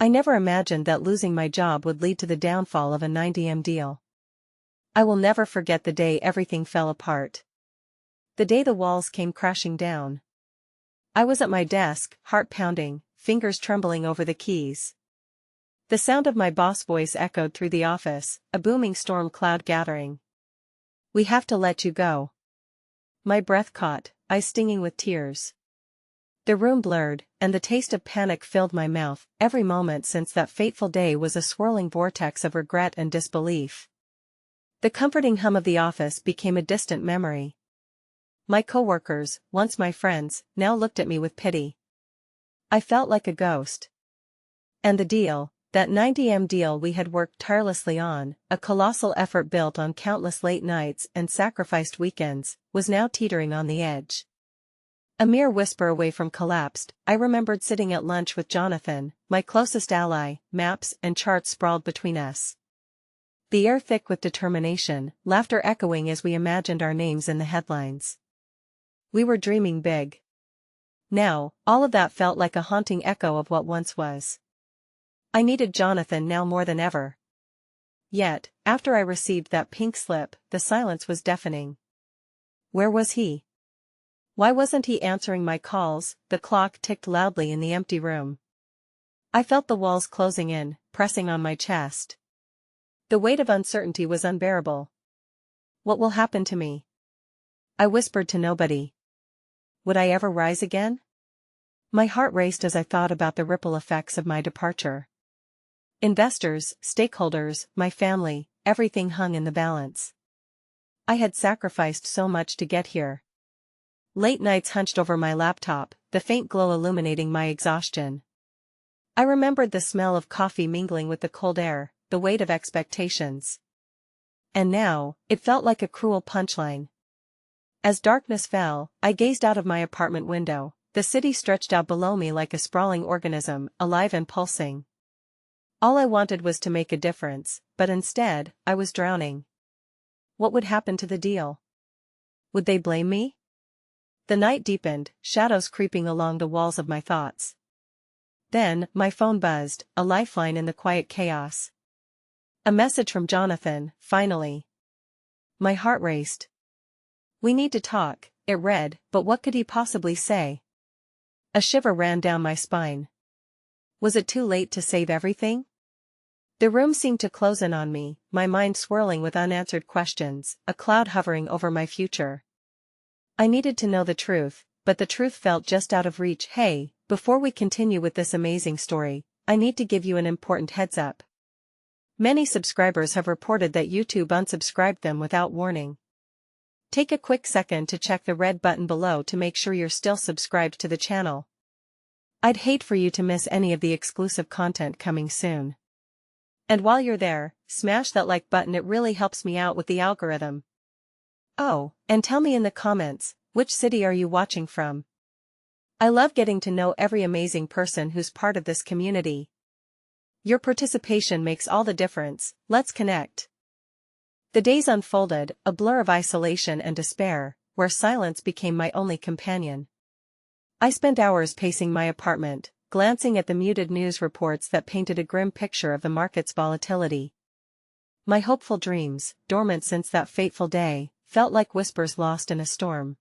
I never imagined that losing my job would lead to the downfall of a 9DM deal. I will never forget the day everything fell apart. The day the walls came crashing down. I was at my desk, heart pounding, fingers trembling over the keys. The sound of my boss voice echoed through the office, a booming storm cloud gathering. "We have to let you go." My breath caught, eyes stinging with tears. The room blurred, and the taste of panic filled my mouth. Every moment since that fateful day was a swirling vortex of regret and disbelief. The comforting hum of the office became a distant memory. My coworkers, once my friends, now looked at me with pity. I felt like a ghost. And the deal, that 9DM deal we had worked tirelessly on, a colossal effort built on countless late nights and sacrificed weekends, was now teetering on the edge. A mere whisper away from collapse, I remembered sitting at lunch with Jonathan, my closest ally, maps and charts sprawled between us. The air thick with determination, laughter echoing as we imagined our names in the headlines. We were dreaming big. Now, all of that felt like a haunting echo of what once was. I needed Jonathan now more than ever. Yet, after I received that pink slip, the silence was deafening. Where was he? Why wasn't he answering my calls? The clock ticked loudly in the empty room. I felt the walls closing in, pressing on my chest. The weight of uncertainty was unbearable. What will happen to me? I whispered to nobody. Would I ever rise again? My heart raced as I thought about the ripple effects of my departure. Investors, stakeholders, my family, everything hung in the balance. I had sacrificed so much to get here. Late nights hunched over my laptop, the faint glow illuminating my exhaustion. I remembered the smell of coffee mingling with the cold air, the weight of expectations. And now, it felt like a cruel punchline. As darkness fell, I gazed out of my apartment window. The city stretched out below me like a sprawling organism, alive and pulsing. All I wanted was to make a difference, but instead, I was drowning. What would happen to the deal? Would they blame me? The night deepened, shadows creeping along the walls of my thoughts. Then, my phone buzzed, a lifeline in the quiet chaos. A message from Jonathan, finally. My heart raced. "We need to talk," it read, but what could he possibly say? A shiver ran down my spine. Was it too late to save everything? The room seemed to close in on me, my mind swirling with unanswered questions, a cloud hovering over my future. I needed to know the truth, but the truth felt just out of reach. Hey, before we continue with this amazing story, I need to give you an important heads up. Many subscribers have reported that YouTube unsubscribed them without warning. Take a quick second to check the red button below to make sure you're still subscribed to the channel. I'd hate for you to miss any of the exclusive content coming soon. And while you're there, smash that like button, it really helps me out with the algorithm. Oh, and tell me in the comments, which city are you watching from? I love getting to know every amazing person who's part of this community. Your participation makes all the difference. Let's connect. The days unfolded, a blur of isolation and despair, where silence became my only companion. I spent hours pacing my apartment, glancing at the muted news reports that painted a grim picture of the market's volatility. My hopeful dreams, dormant since that fateful day, felt like whispers lost in a storm.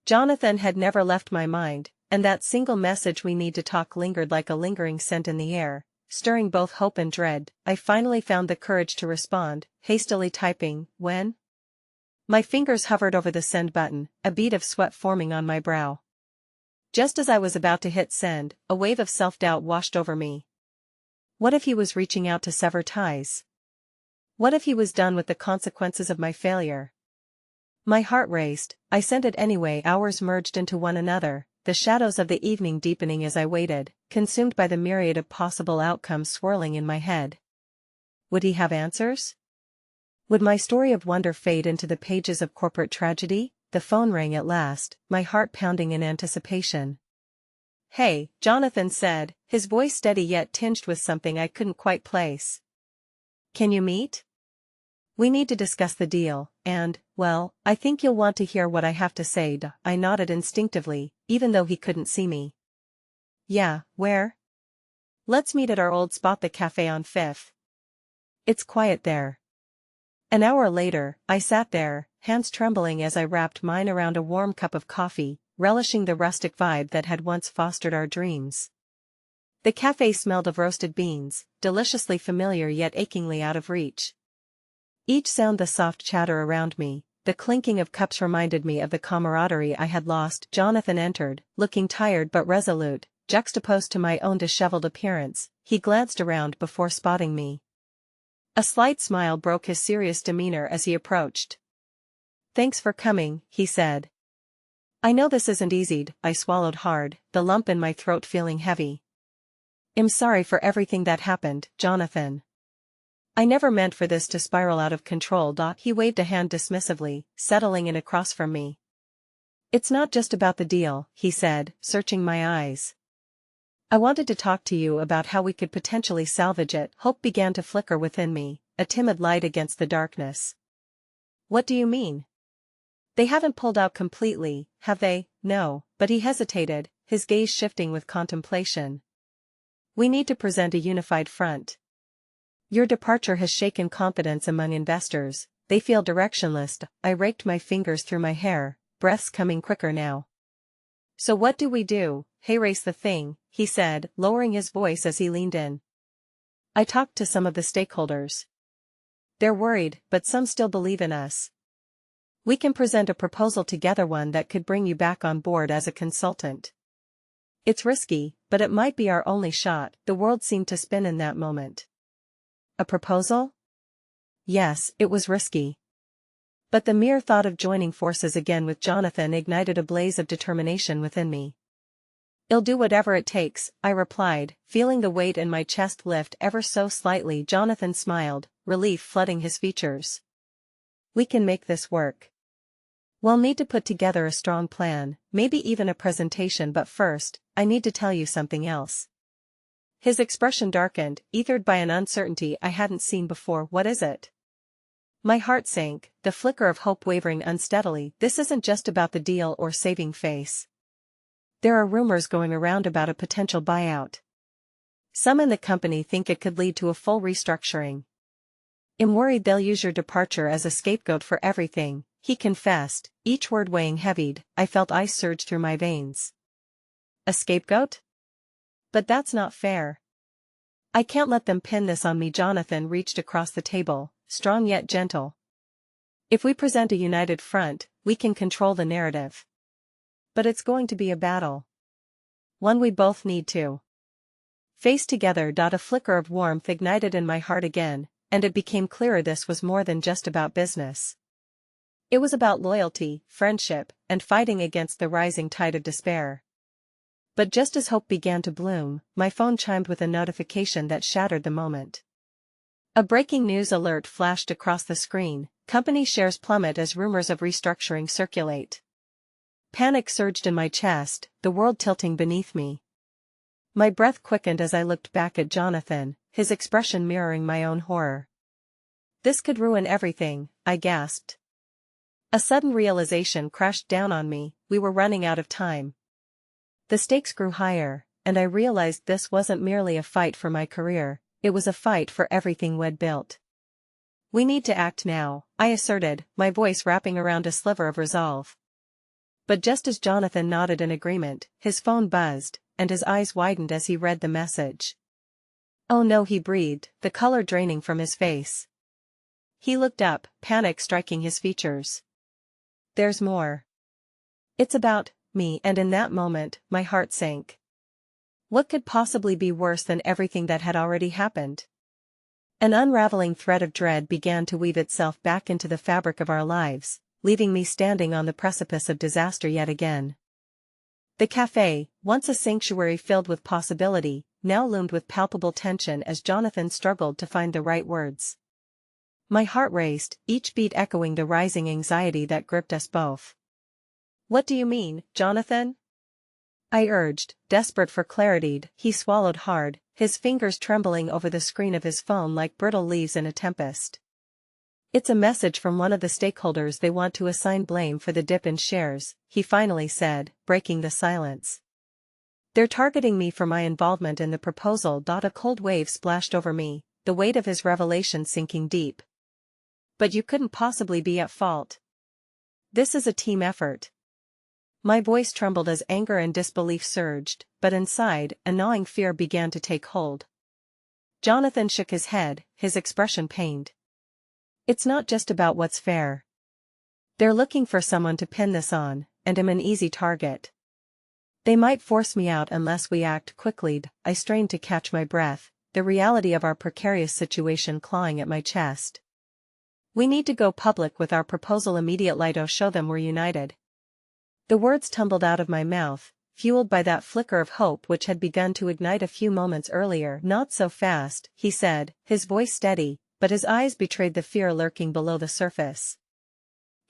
Jonathan had never left my mind, and that single message, "We need to talk," lingered like a lingering scent in the air, stirring both hope and dread. I finally found the courage to respond, hastily typing, "When?" My fingers hovered over the send button, a bead of sweat forming on my brow. Just as I was about to hit send, a wave of self-doubt washed over me. What if he was reaching out to sever ties? What if he was done with the consequences of my failure? My heart raced. I sent it anyway. Hours merged into one another, the shadows of the evening deepening as I waited, consumed by the myriad of possible outcomes swirling in my head. Would he have answers? Would my story of wonder fade into the pages of corporate tragedy? The phone rang at last, my heart pounding in anticipation. "Hey," Jonathan said, his voice steady yet tinged with something I couldn't quite place. "Can you meet? We need to discuss the deal, and, well, I think you'll want to hear what I have to say." I nodded instinctively, even though he couldn't see me. "Yeah, where?" Let's meet at our old spot, the cafe on 5th. It's quiet there. An hour later, I sat there, hands trembling as I wrapped mine around a warm cup of coffee, relishing the rustic vibe that had once fostered our dreams. The cafe smelled of roasted beans, deliciously familiar yet achingly out of reach. Each sound, the soft chatter around me, the clinking of cups, reminded me of the camaraderie I had lost. Jonathan entered, looking tired but resolute, juxtaposed to my own disheveled appearance. He glanced around before spotting me. A slight smile broke his serious demeanor as he approached. "Thanks for coming," he said. "I know this isn't easy." I swallowed hard, the lump in my throat feeling heavy. "I'm sorry for everything that happened, Jonathan. I never meant for this to spiral out of control." He waved a hand dismissively, settling in across from me. "It's not just about the deal," he said, searching my eyes. "I wanted to talk to you about how we could potentially salvage it." Hope began to flicker within me, a timid light against the darkness. "What do you mean? They haven't pulled out completely, have they?" "No," but he hesitated, his gaze shifting with contemplation. "We need to present a unified front. Your departure has shaken confidence among investors, they feel directionless." I raked my fingers through my hair, breaths coming quicker now. "So what do we do?" "Hey, race the thing," he said, lowering his voice as he leaned in. "I talked to some of the stakeholders. They're worried, but some still believe in us. We can present a proposal together, one that could bring you back on board as a consultant. It's risky, but it might be our only shot." The world seemed to spin in that moment. A proposal? Yes, it was risky. But the mere thought of joining forces again with Jonathan ignited a blaze of determination within me. "I'll do whatever it takes," I replied, feeling the weight in my chest lift ever so slightly. Jonathan smiled, relief flooding his features. "We can make this work. We'll need to put together a strong plan, maybe even a presentation, but first, I need to tell you something else." His expression darkened, ethered by an uncertainty I hadn't seen before. "What is it?" My heart sank, the flicker of hope wavering unsteadily. "This isn't just about the deal or saving face. There are rumors going around about a potential buyout. Some in the company think it could lead to a full restructuring. I'm worried they'll use your departure as a scapegoat for everything," he confessed, each word weighing heavy. I felt ice surge through my veins. "A scapegoat? But that's not fair. I can't let them pin this on me." Jonathan reached across the table, strong yet gentle. "If we present a united front, we can control the narrative. But it's going to be a battle. One we both need to face together." A flicker of warmth ignited in my heart again, and it became clearer this was more than just about business. It was about loyalty, friendship, and fighting against the rising tide of despair. But just as hope began to bloom, my phone chimed with a notification that shattered the moment. A breaking news alert flashed across the screen: company shares plummet as rumors of restructuring circulate. Panic surged in my chest, the world tilting beneath me. My breath quickened as I looked back at Jonathan, his expression mirroring my own horror. "This could ruin everything," I gasped. A sudden realization crashed down on me: we were running out of time. The stakes grew higher, and I realized this wasn't merely a fight for my career, it was a fight for everything we'd built. "We need to act now," I asserted, my voice wrapping around a sliver of resolve. But just as Jonathan nodded in agreement, his phone buzzed, and his eyes widened as he read the message. "Oh no," he breathed, the color draining from his face. He looked up, panic striking his features. "There's more. It's about me." And in that moment, my heart sank. What could possibly be worse than everything that had already happened? An unraveling thread of dread began to weave itself back into the fabric of our lives, leaving me standing on the precipice of disaster yet again. The cafe, once a sanctuary filled with possibility, now loomed with palpable tension as Jonathan struggled to find the right words. My heart raced, each beat echoing the rising anxiety that gripped us both. "What do you mean, Jonathan?" I urged, desperate for clarity. He swallowed hard, his fingers trembling over the screen of his phone like brittle leaves in a tempest. "It's a message from one of the stakeholders. They want to assign blame for the dip in shares," he finally said, breaking the silence. They're targeting me for my involvement in the proposal. A cold wave splashed over me, the weight of his revelation sinking deep. But you couldn't possibly be at fault. This is a team effort. My voice trembled as anger and disbelief surged, but inside, a gnawing fear began to take hold. Jonathan shook his head, his expression pained. It's not just about what's fair. They're looking for someone to pin this on, and I'm an easy target. They might force me out unless we act quickly. I strained to catch my breath, the reality of our precarious situation clawing at my chest. We need to go public with our proposal immediately to show them we're united. The words tumbled out of my mouth, fueled by that flicker of hope which had begun to ignite a few moments earlier. Not so fast, he said, his voice steady, but his eyes betrayed the fear lurking below the surface.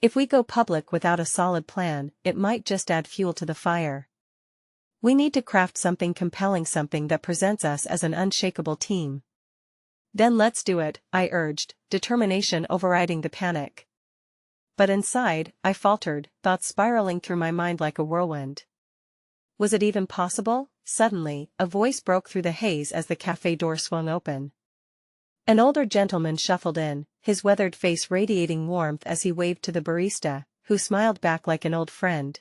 If we go public without a solid plan, it might just add fuel to the fire. We need to craft something compelling, something that presents us as an unshakable team. Then let's do it, I urged, determination overriding the panic. But inside, I faltered, thoughts spiraling through my mind like a whirlwind. Was it even possible? Suddenly, a voice broke through the haze as the cafe door swung open. An older gentleman shuffled in, his weathered face radiating warmth as he waved to the barista, who smiled back like an old friend.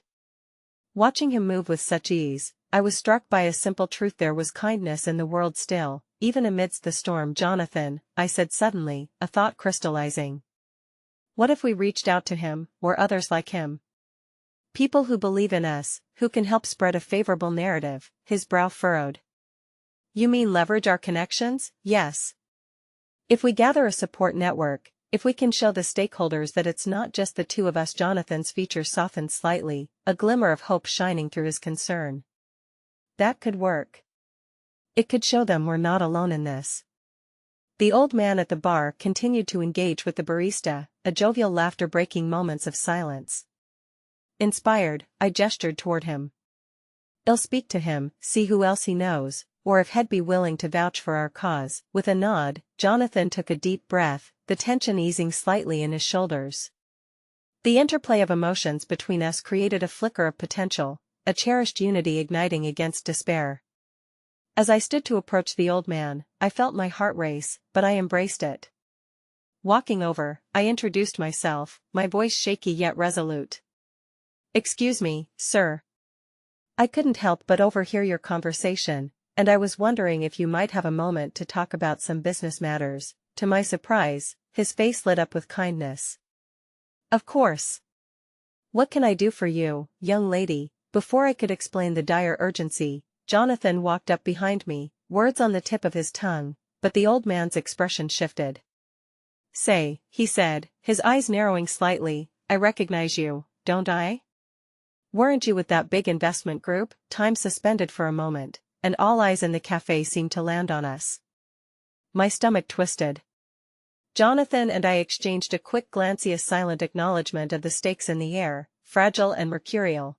Watching him move with such ease, I was struck by a simple truth: there was kindness in the world still, even amidst the storm. Jonathan, I said suddenly, a thought crystallizing. What if we reached out to him, or others like him? People who believe in us, who can help spread a favorable narrative. His brow furrowed. You mean leverage our connections? Yes. If we gather a support network, if we can show the stakeholders that it's not just the two of us. Jonathan's features softened slightly, a glimmer of hope shining through his concern. That could work. It could show them we're not alone in this. The old man at the bar continued to engage with the barista, a jovial laughter breaking moments of silence. Inspired, I gestured toward him. I'll speak to him, see who else he knows, or if he'd be willing to vouch for our cause. With a nod, Jonathan took a deep breath, the tension easing slightly in his shoulders. The interplay of emotions between us created a flicker of potential, a cherished unity igniting against despair. As I stood to approach the old man, I felt my heart race, but I embraced it. Walking over, I introduced myself, my voice shaky yet resolute. Excuse me, sir. I couldn't help but overhear your conversation, and I was wondering if you might have a moment to talk about some business matters. To my surprise, his face lit up with kindness. Of course. What can I do for you, young lady? Before I could explain the dire urgency, Jonathan walked up behind me, words on the tip of his tongue, but the old man's expression shifted. Say, he said, his eyes narrowing slightly, I recognize you, don't I? Weren't you with that big investment group? Time suspended for a moment, and all eyes in the cafe seemed to land on us. My stomach twisted. Jonathan and I exchanged a quick glance, a silent acknowledgement of the stakes in the air, fragile and mercurial.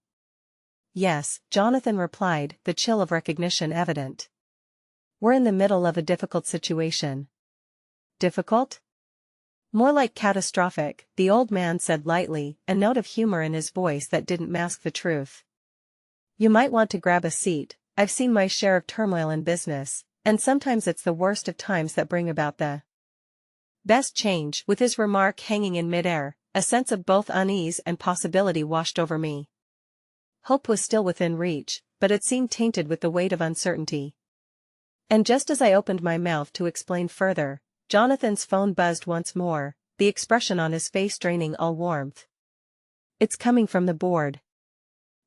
Yes, Jonathan replied, the chill of recognition evident. We're in the middle of a difficult situation. Difficult? More like catastrophic, the old man said lightly, a note of humor in his voice that didn't mask the truth. You might want to grab a seat. I've seen my share of turmoil in business, and sometimes it's the worst of times that bring about the best change. With his remark hanging in midair, a sense of both unease and possibility washed over me. Hope was still within reach, but it seemed tainted with the weight of uncertainty. And just as I opened my mouth to explain further, Jonathan's phone buzzed once more, the expression on his face draining all warmth. It's coming from the board.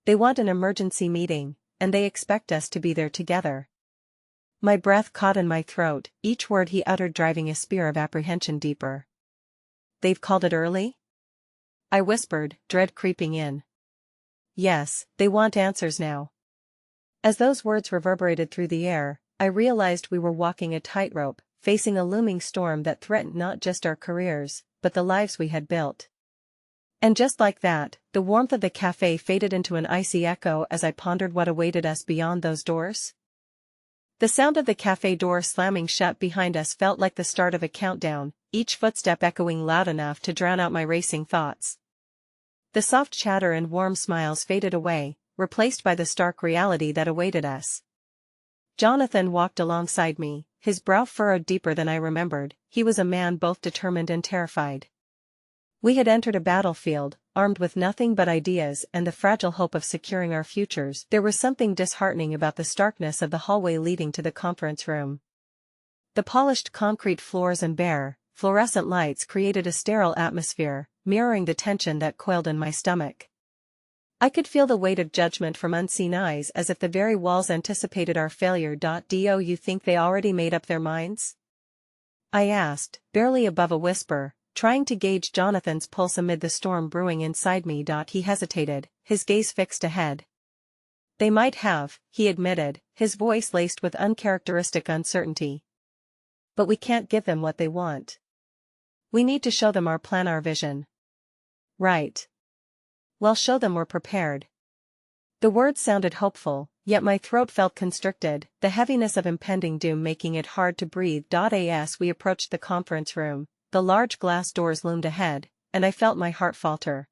They want an emergency meeting, and they expect us to be there together. My breath caught in my throat, each word he uttered driving a spear of apprehension deeper. They've called it early? I whispered, dread creeping in. Yes, they want answers now. As those words reverberated through the air, I realized we were walking a tightrope, facing a looming storm that threatened not just our careers, but the lives we had built. And just like that, the warmth of the cafe faded into an icy echo as I pondered what awaited us beyond those doors. The sound of the cafe door slamming shut behind us felt like the start of a countdown, each footstep echoing loud enough to drown out my racing thoughts. The soft chatter and warm smiles faded away, replaced by the stark reality that awaited us. Jonathan walked alongside me, his brow furrowed deeper than I remembered. He was a man both determined and terrified. We had entered a battlefield, armed with nothing but ideas and the fragile hope of securing our futures. There was something disheartening about the starkness of the hallway leading to the conference room. The polished concrete floors and bare, fluorescent lights created a sterile atmosphere, mirroring the tension that coiled in my stomach. I could feel the weight of judgment from unseen eyes, as if the very walls anticipated our failure. Do you think they already made up their minds? I asked, barely above a whisper, trying to gauge Jonathan's pulse amid the storm brewing inside me. He hesitated, his gaze fixed ahead. They might have, he admitted, his voice laced with uncharacteristic uncertainty. But we can't give them what they want. We need to show them our plan, our vision. Right. Well, show them we're prepared. The words sounded hopeful, yet my throat felt constricted, the heaviness of impending doom making it hard to breathe. As we approached the conference room, the large glass doors loomed ahead, and I felt my heart falter.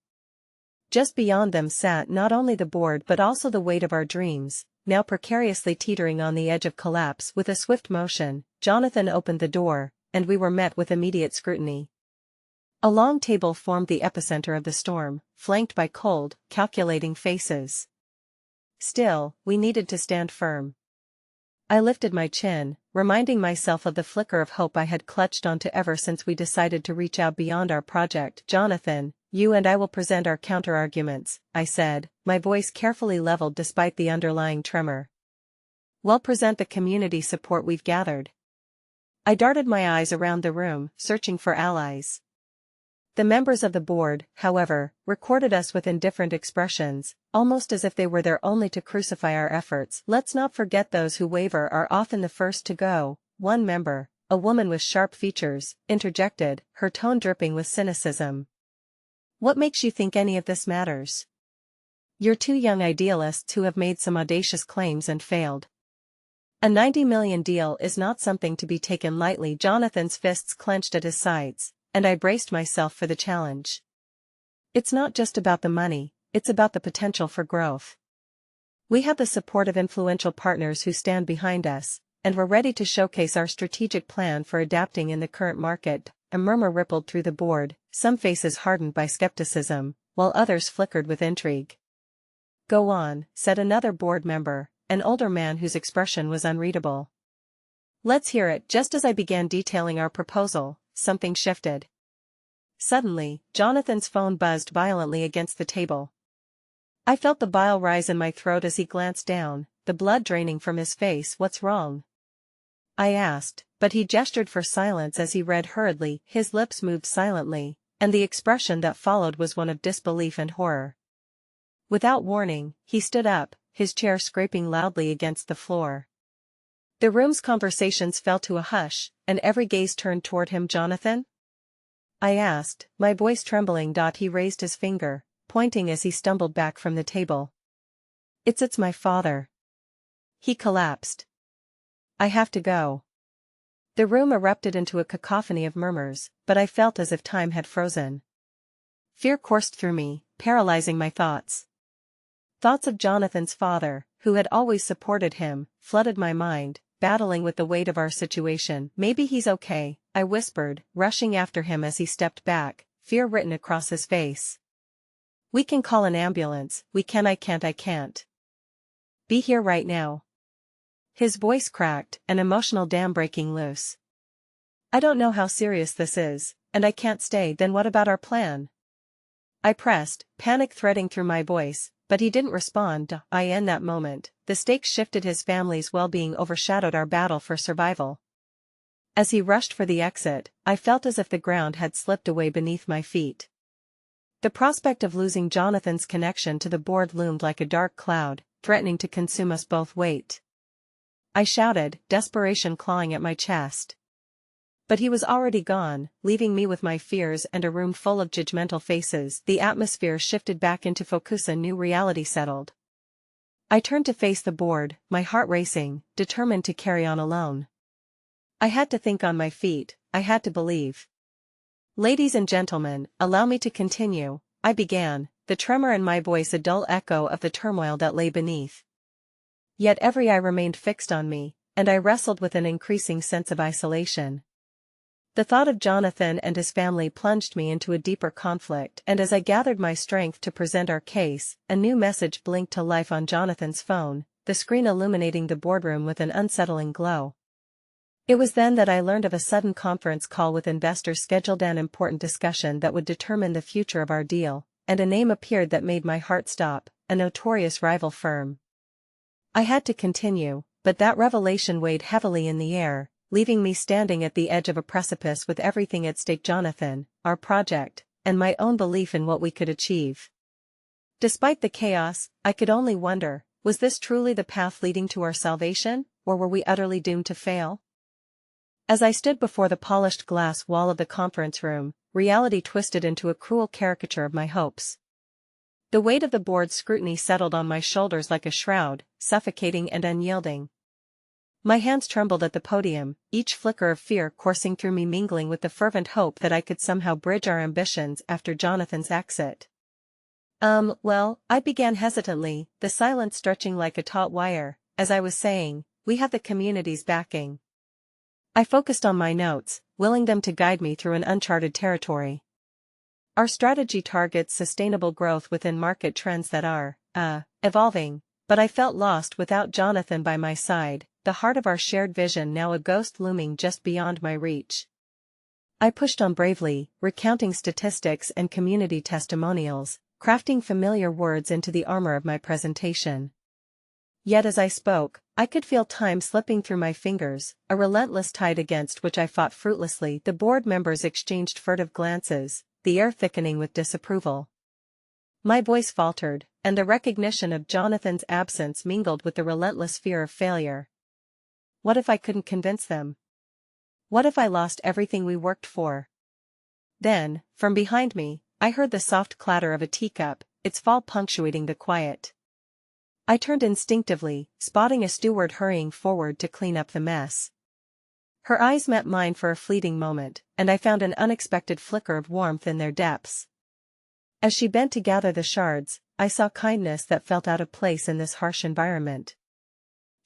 Just beyond them sat not only the board but also the weight of our dreams, now precariously teetering on the edge of collapse. With a swift motion, Jonathan opened the door, and we were met with immediate scrutiny. A long table formed the epicenter of the storm, flanked by cold, calculating faces. Still, we needed to stand firm. I lifted my chin, reminding myself of the flicker of hope I had clutched onto ever since we decided to reach out beyond our project. Jonathan, you and I will present our counter-arguments, I said, my voice carefully leveled despite the underlying tremor. We'll present the community support we've gathered. I darted my eyes around the room, searching for allies. The members of the board, however, recorded us with indifferent expressions, almost as if they were there only to crucify our efforts. Let's not forget those who waver are often the first to go, one member, a woman with sharp features, interjected, her tone dripping with cynicism. What makes you think any of this matters? You're two young idealists who have made some audacious claims and failed. A $90 million deal is not something to be taken lightly. Jonathan's fists clenched at his sides, and I braced myself for the challenge. It's not just about the money, it's about the potential for growth. We have the support of influential partners who stand behind us, and we're ready to showcase our strategic plan for adapting in the current market. A murmur rippled through the board, some faces hardened by skepticism, while others flickered with intrigue. Go on, said another board member, an older man whose expression was unreadable. Let's hear it. Just as I began detailing our proposal, something shifted. Suddenly, Jonathan's phone buzzed violently against the table. I felt the bile rise in my throat as he glanced down, the blood draining from his face. What's wrong? I asked, but he gestured for silence as he read hurriedly. His lips moved silently, and the expression that followed was one of disbelief and horror. Without warning, he stood up, his chair scraping loudly against the floor. The room's conversations fell to a hush, and every gaze turned toward him. Jonathan? I asked, my voice trembling. He raised his finger, pointing as he stumbled back from the table. It's my father. He collapsed. I have to go. The room erupted into a cacophony of murmurs, but I felt as if time had frozen. Fear coursed through me, paralyzing my thoughts. Thoughts of Jonathan's father, who had always supported him, flooded my mind, battling with the weight of our situation. Maybe he's okay, I whispered, rushing after him as he stepped back, fear written across his face. We can call an ambulance. I can't. Be here right now. His voice cracked, an emotional dam breaking loose. I don't know how serious this is, and I can't stay. Then what about our plan? I pressed, panic threading through my voice, but he didn't respond. In that moment, the stakes shifted. His family's well-being overshadowed our battle for survival. As he rushed for the exit, I felt as if the ground had slipped away beneath my feet. The prospect of losing Jonathan's connection to the board loomed like a dark cloud, threatening to consume us both. Wait! I shouted, desperation clawing at my chest. But he was already gone, leaving me with my fears and a room full of judgmental faces. The atmosphere shifted back into focus. A new reality settled. I turned to face the board, my heart racing, determined to carry on alone. I had to think on my feet, I had to believe. Ladies and gentlemen, allow me to continue, I began, the tremor in my voice a dull echo of the turmoil that lay beneath. Yet every eye remained fixed on me, and I wrestled with an increasing sense of isolation. The thought of Jonathan and his family plunged me into a deeper conflict, and as I gathered my strength to present our case, a new message blinked to life on Jonathan's phone, the screen illuminating the boardroom with an unsettling glow. It was then that I learned of a sudden conference call with investors scheduled, an important discussion that would determine the future of our deal, and a name appeared that made my heart stop, a notorious rival firm. I had to continue, but that revelation weighed heavily in the air, leaving me standing at the edge of a precipice with everything at stake: Jonathan, our project, and my own belief in what we could achieve. Despite the chaos, I could only wonder, was this truly the path leading to our salvation, or were we utterly doomed to fail? As I stood before the polished glass wall of the conference room, reality twisted into a cruel caricature of my hopes. The weight of the board's scrutiny settled on my shoulders like a shroud, suffocating and unyielding. My hands trembled at the podium, each flicker of fear coursing through me mingling with the fervent hope that I could somehow bridge our ambitions after Jonathan's exit. Well, I began hesitantly, the silence stretching like a taut wire, as I was saying, we have the community's backing. I focused on my notes, willing them to guide me through an uncharted territory. Our strategy targets sustainable growth within market trends that are, evolving, but I felt lost without Jonathan by my side, the heart of our shared vision now a ghost looming just beyond my reach. I pushed on bravely, recounting statistics and community testimonials, crafting familiar words into the armor of my presentation. Yet as I spoke, I could feel time slipping through my fingers, a relentless tide against which I fought fruitlessly. The board members exchanged furtive glances, the air thickening with disapproval. My voice faltered, and the recognition of Jonathan's absence mingled with the relentless fear of failure. What if I couldn't convince them? What if I lost everything we worked for? Then, from behind me, I heard the soft clatter of a teacup, its fall punctuating the quiet. I turned instinctively, spotting a steward hurrying forward to clean up the mess. Her eyes met mine for a fleeting moment, and I found an unexpected flicker of warmth in their depths. As she bent to gather the shards, I saw kindness that felt out of place in this harsh environment.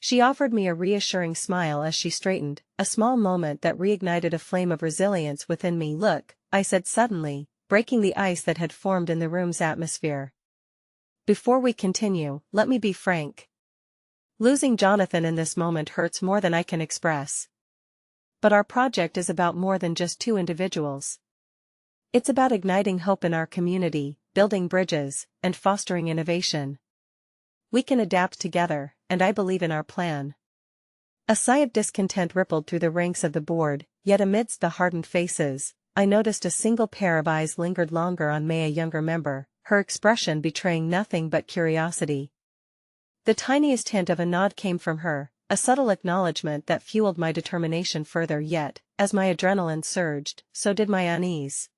She offered me a reassuring smile as she straightened, a small moment that reignited a flame of resilience within me. Look, I said suddenly, breaking the ice that had formed in the room's atmosphere. Before we continue, let me be frank. Losing Jonathan in this moment hurts more than I can express. But our project is about more than just two individuals. It's about igniting hope in our community, building bridges, and fostering innovation. We can adapt together, and I believe in our plan. A sigh of discontent rippled through the ranks of the board, yet amidst the hardened faces, I noticed a single pair of eyes lingered longer on May, a younger member, her expression betraying nothing but curiosity. The tiniest hint of a nod came from her, a subtle acknowledgement that fueled my determination further. Yet, as my adrenaline surged, so did my unease.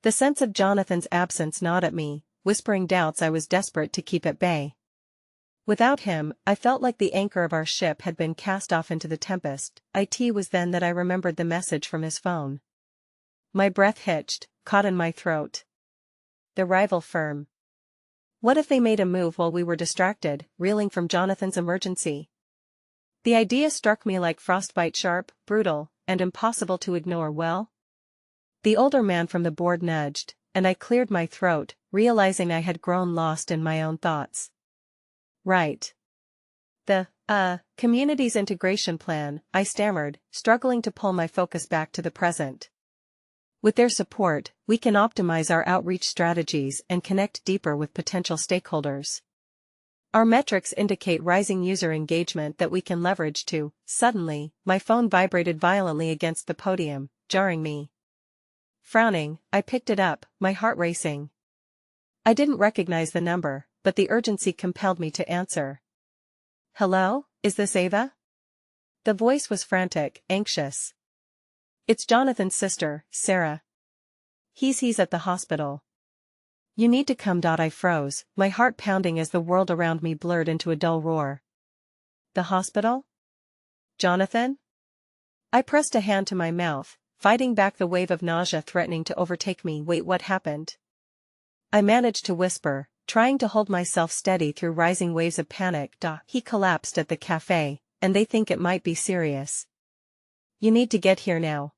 The sense of Jonathan's absence gnawed at me, whispering doubts I was desperate to keep at bay. Without him, I felt like the anchor of our ship had been cast off into the tempest. It was then that I remembered the message from his phone. My breath hitched, caught in my throat. The rival firm. What if they made a move while we were distracted, reeling from Jonathan's emergency? The idea struck me like frostbite, sharp, brutal, and impossible to ignore. Well? The older man from the board nudged, and I cleared my throat, realizing I had grown lost in my own thoughts. Right. The community's integration plan, I stammered, struggling to pull my focus back to the present. With their support, we can optimize our outreach strategies and connect deeper with potential stakeholders. Our metrics indicate rising user engagement that we can leverage too. Suddenly, my phone vibrated violently against the podium, jarring me. Frowning, I picked it up, my heart racing. I didn't recognize the number, but the urgency compelled me to answer. Hello, is this Ava? The voice was frantic, anxious. It's Jonathan's sister, Sarah. He's at the hospital. You need to come. I froze, my heart pounding as the world around me blurred into a dull roar. The hospital? Jonathan? I pressed a hand to my mouth, fighting back the wave of nausea threatening to overtake me. Wait, what happened? I managed to whisper, trying to hold myself steady through rising waves of panic. He collapsed at the cafe, and they think it might be serious. You need to get here now.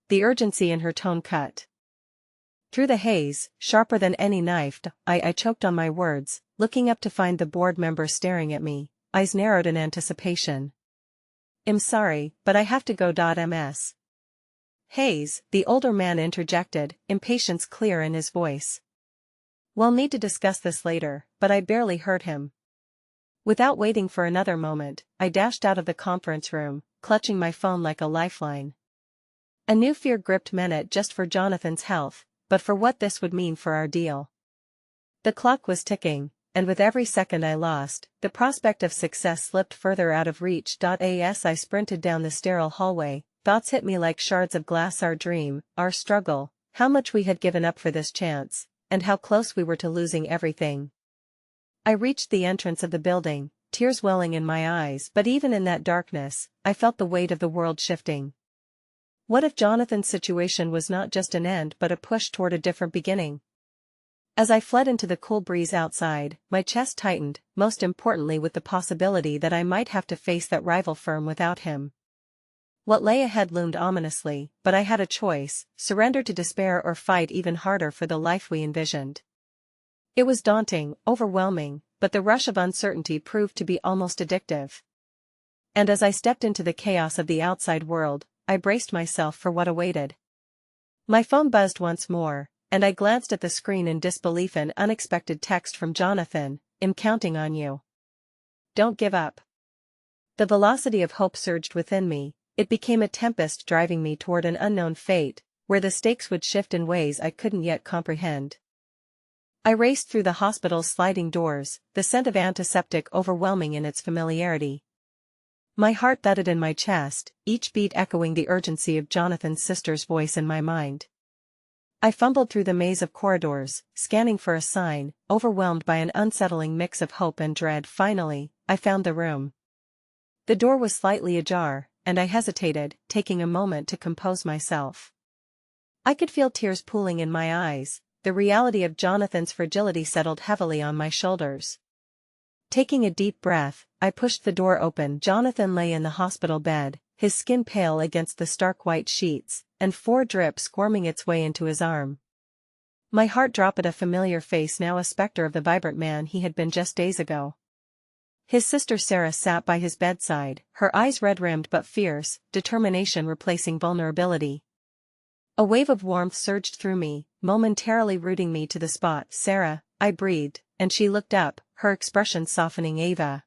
The urgency in her tone cut through the haze, sharper than any knife. I choked on my words, looking up to find the board member staring at me, eyes narrowed in anticipation. I'm sorry, but I have to go. Ms. Hayes, the older man interjected, impatience clear in his voice. We'll need to discuss this later, but I barely heard him. Without waiting for another moment, I dashed out of the conference room, clutching my phone like a lifeline. A new fear gripped me, not just for Jonathan's health, but for what this would mean for our deal. The clock was ticking, and with every second I lost, the prospect of success slipped further out of reach. As I sprinted down the sterile hallway, thoughts hit me like shards of glass. Our dream, our struggle, how much we had given up for this chance, and how close we were to losing everything. I reached the entrance of the building, tears welling in my eyes, but even in that darkness, I felt the weight of the world shifting. What if Jonathan's situation was not just an end but a push toward a different beginning? As I fled into the cool breeze outside, my chest tightened, most importantly with the possibility that I might have to face that rival firm without him. What lay ahead loomed ominously, but I had a choice: surrender to despair or fight even harder for the life we envisioned. It was daunting, overwhelming, but the rush of uncertainty proved to be almost addictive. And as I stepped into the chaos of the outside world, I braced myself for what awaited. My phone buzzed once more, and I glanced at the screen in disbelief. An unexpected text from Jonathan: I'm counting on you. Don't give up. The velocity of hope surged within me. It became a tempest driving me toward an unknown fate, where the stakes would shift in ways I couldn't yet comprehend. I raced through the hospital's sliding doors, the scent of antiseptic overwhelming in its familiarity. My heart thudded in my chest, each beat echoing the urgency of Jonathan's sister's voice in my mind. I fumbled through the maze of corridors, scanning for a sign, overwhelmed by an unsettling mix of hope and dread. Finally, I found the room. The door was slightly ajar, and I hesitated, taking a moment to compose myself. I could feel tears pooling in my eyes. The reality of Jonathan's fragility settled heavily on my shoulders. Taking a deep breath, I pushed the door open. Jonathan lay in the hospital bed, his skin pale against the stark white sheets, and 4 drips squirming its way into his arm. My heart dropped at a familiar face, now a specter of the vibrant man he had been just days ago. His sister Sarah sat by his bedside, her eyes red-rimmed but fierce, determination replacing vulnerability. A wave of warmth surged through me, momentarily rooting me to the spot. Sarah, I breathed, and she looked up, her expression softening. Ava.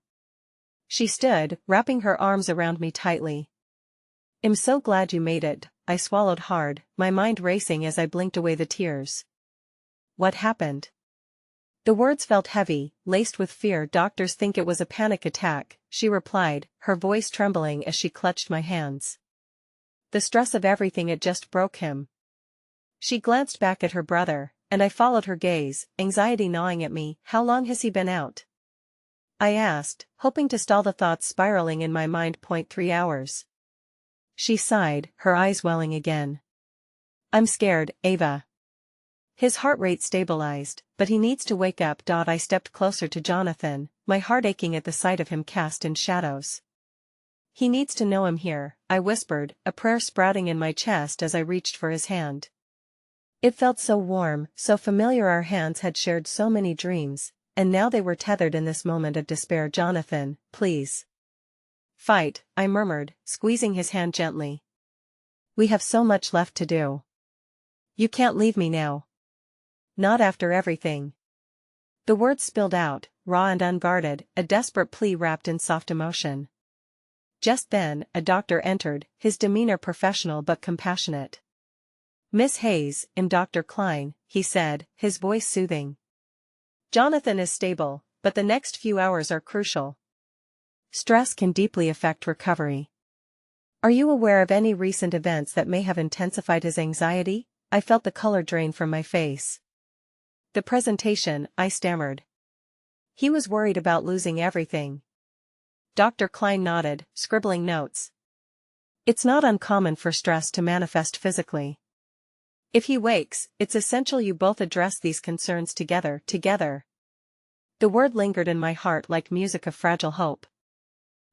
She stood, wrapping her arms around me tightly. I'm so glad you made it. I swallowed hard, my mind racing as I blinked away the tears. What happened? The words felt heavy, laced with fear. Doctors think it was a panic attack, she replied, her voice trembling as she clutched my hands. The stress of everything, it just broke him. She glanced back at her brother, and I followed her gaze, anxiety gnawing at me. How long has he been out? I asked, hoping to stall the thoughts spiraling in my mind. 3 hours. She sighed, her eyes welling again. I'm scared, Ava. His heart rate stabilized, but he needs to wake up. I stepped closer to Jonathan, my heart aching at the sight of him cast in shadows. He needs to know I'm here, I whispered, a prayer sprouting in my chest as I reached for his hand. It felt so warm, so familiar. Our hands had shared so many dreams, and now they were tethered in this moment of despair. Jonathan, please. Fight, I murmured, squeezing his hand gently. We have so much left to do. You can't leave me now. Not after everything. The words spilled out, raw and unguarded, a desperate plea wrapped in soft emotion. Just then, a doctor entered, his demeanor professional but compassionate. Miss Hayes, I'm Dr. Klein, he said, his voice soothing. Jonathan is stable, but the next few hours are crucial. Stress can deeply affect recovery. Are you aware of any recent events that may have intensified his anxiety? I felt the color drain from my face. The presentation, I stammered. He was worried about losing everything. Dr. Klein nodded, scribbling notes. It's not uncommon for stress to manifest physically. If he wakes, it's essential you both address these concerns together. The word lingered in my heart like music of fragile hope.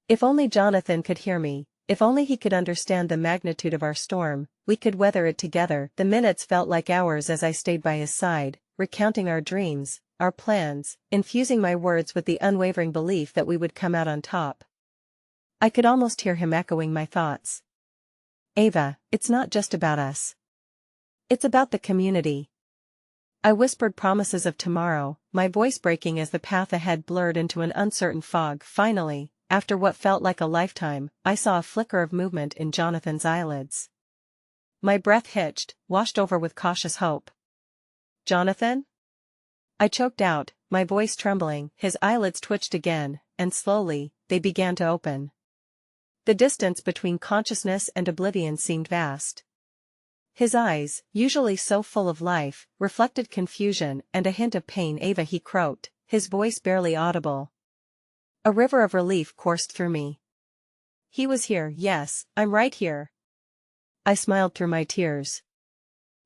If only Jonathan could hear me, if only he could understand the magnitude of our storm, we could weather it together. The minutes felt like hours as I stayed by his side, recounting our dreams, our plans, infusing my words with the unwavering belief that we would come out on top. I could almost hear him echoing my thoughts. Ava, it's not just about us. It's about the community. I whispered promises of tomorrow, my voice breaking as the path ahead blurred into an uncertain fog. Finally, after what felt like a lifetime, I saw a flicker of movement in Jonathan's eyelids. My breath hitched, washed over with cautious hope. Jonathan? I choked out, my voice trembling. His eyelids twitched again, and slowly, they began to open. The distance between consciousness and oblivion seemed vast. His eyes, usually so full of life, reflected confusion and a hint of pain. Ava, he croaked, his voice barely audible. A river of relief coursed through me. He was here. Yes, I'm right here. I smiled through my tears.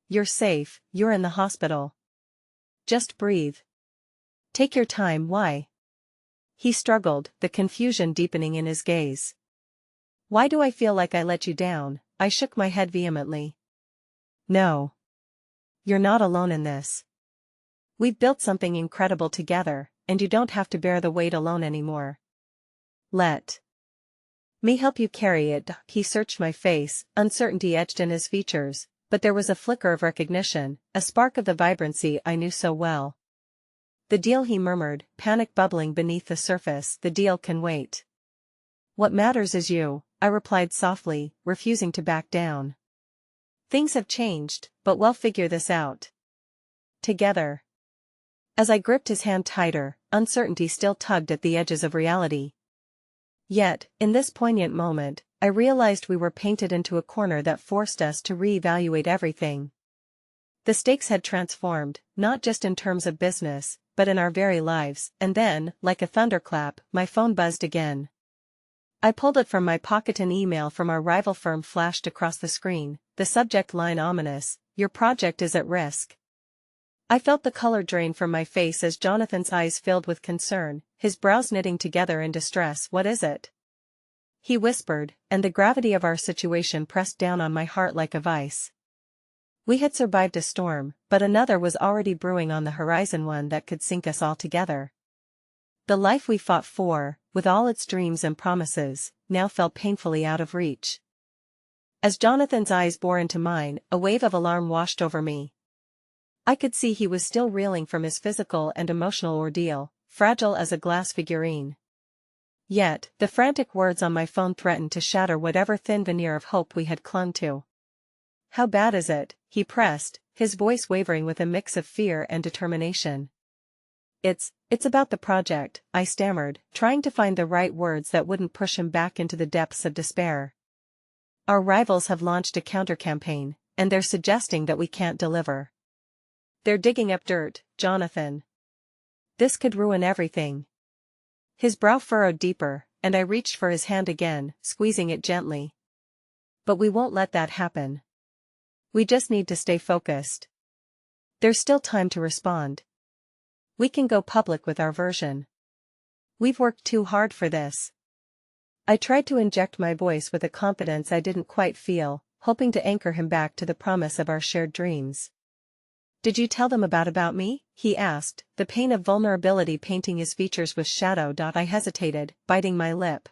You're safe, you're in the hospital. Just breathe. Take your time. Why? He struggled, the confusion deepening in his gaze. Why do I feel like I let you down? I shook my head vehemently. No. You're not alone in this. We've built something incredible together, and you don't have to bear the weight alone anymore. Let me help you carry it. He searched my face, uncertainty etched in his features, but there was a flicker of recognition, a spark of the vibrancy I knew so well. The deal, he murmured, panic bubbling beneath the surface. The deal can wait. What matters is you, I replied softly, refusing to back down. Things have changed, but we'll figure this out. Together. As I gripped his hand tighter, uncertainty still tugged at the edges of reality. Yet, in this poignant moment, I realized we were painted into a corner that forced us to reevaluate everything. The stakes had transformed, not just in terms of business, but in our very lives. And then, like a thunderclap, my phone buzzed again. I pulled it from my pocket. An email from our rival firm flashed across the screen, the subject line ominous, "Your project is at risk." I felt the color drain from my face as Jonathan's eyes filled with concern, his brows knitting together in distress. What is it? He whispered, and the gravity of our situation pressed down on my heart like a vice. We had survived a storm, but another was already brewing on the horizon, one that could sink us all together. The life we fought for, with all its dreams and promises, now felt painfully out of reach. As Jonathan's eyes bore into mine, a wave of alarm washed over me. I could see he was still reeling from his physical and emotional ordeal, fragile as a glass figurine. Yet, the frantic words on my phone threatened to shatter whatever thin veneer of hope we had clung to. How bad is it? He pressed, his voice wavering with a mix of fear and determination. It's about the project, I stammered, trying to find the right words that wouldn't push him back into the depths of despair. Our rivals have launched a counter-campaign, and they're suggesting that we can't deliver. They're digging up dirt, Jonathan. This could ruin everything. His brow furrowed deeper, and I reached for his hand again, squeezing it gently. But we won't let that happen. We just need to stay focused. There's still time to respond. We can go public with our version. We've worked too hard for this. I tried to inject my voice with a confidence I didn't quite feel, hoping to anchor him back to the promise of our shared dreams. Did you tell them about me? He asked, the pain of vulnerability painting his features with shadow. I hesitated, biting my lip.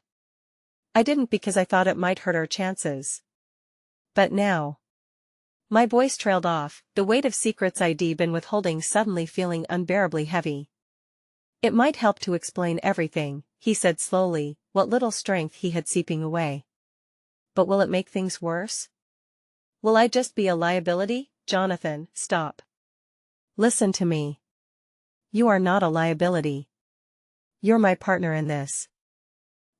I didn't because I thought it might hurt our chances. But now. My voice trailed off, the weight of secrets I'd been withholding suddenly feeling unbearably heavy. It might help to explain everything, he said slowly, what little strength he had seeping away. But will it make things worse? Will I just be a liability? Jonathan, stop. Listen to me. You are not a liability. You're my partner in this.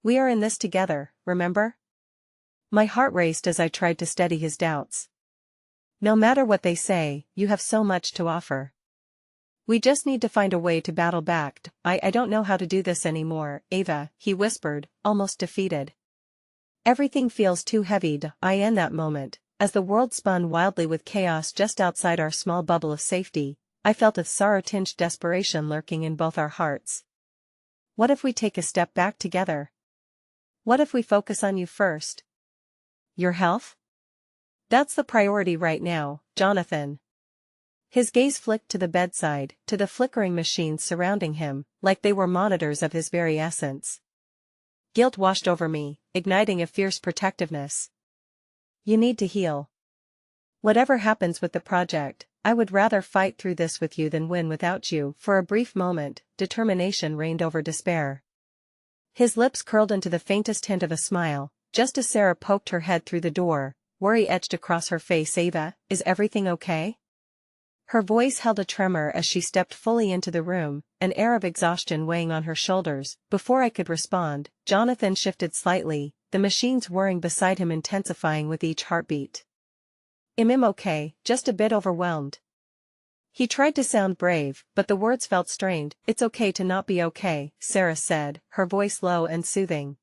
We are in this together, remember? My heart raced as I tried to steady his doubts. No matter what they say, you have so much to offer. We just need to find a way to battle back. I don't know how to do this anymore, Ava, he whispered, almost defeated. Everything feels too heavy. In that moment, As the world spun wildly with chaos just outside our small bubble of safety, I felt a sorrow-tinged desperation lurking in both our hearts. What if we take a step back together? What if we focus on you first? Your health? That's the priority right now, Jonathan. His gaze flicked to the bedside, to the flickering machines surrounding him, like they were monitors of his very essence. Guilt washed over me, igniting a fierce protectiveness. You need to heal. Whatever happens with the project, I would rather fight through this with you than win without you. For a brief moment, determination reigned over despair. His lips curled into the faintest hint of a smile, just as Sarah poked her head through the door, worry etched across her face. Ava, is everything okay? Her voice held a tremor as she stepped fully into the room, an air of exhaustion weighing on her shoulders. Before I could respond, Jonathan shifted slightly, the machines whirring beside him intensifying with each heartbeat. I'm okay, just a bit overwhelmed. He tried to sound brave, but the words felt strained. It's okay to not be okay, Sarah said, her voice low and soothing.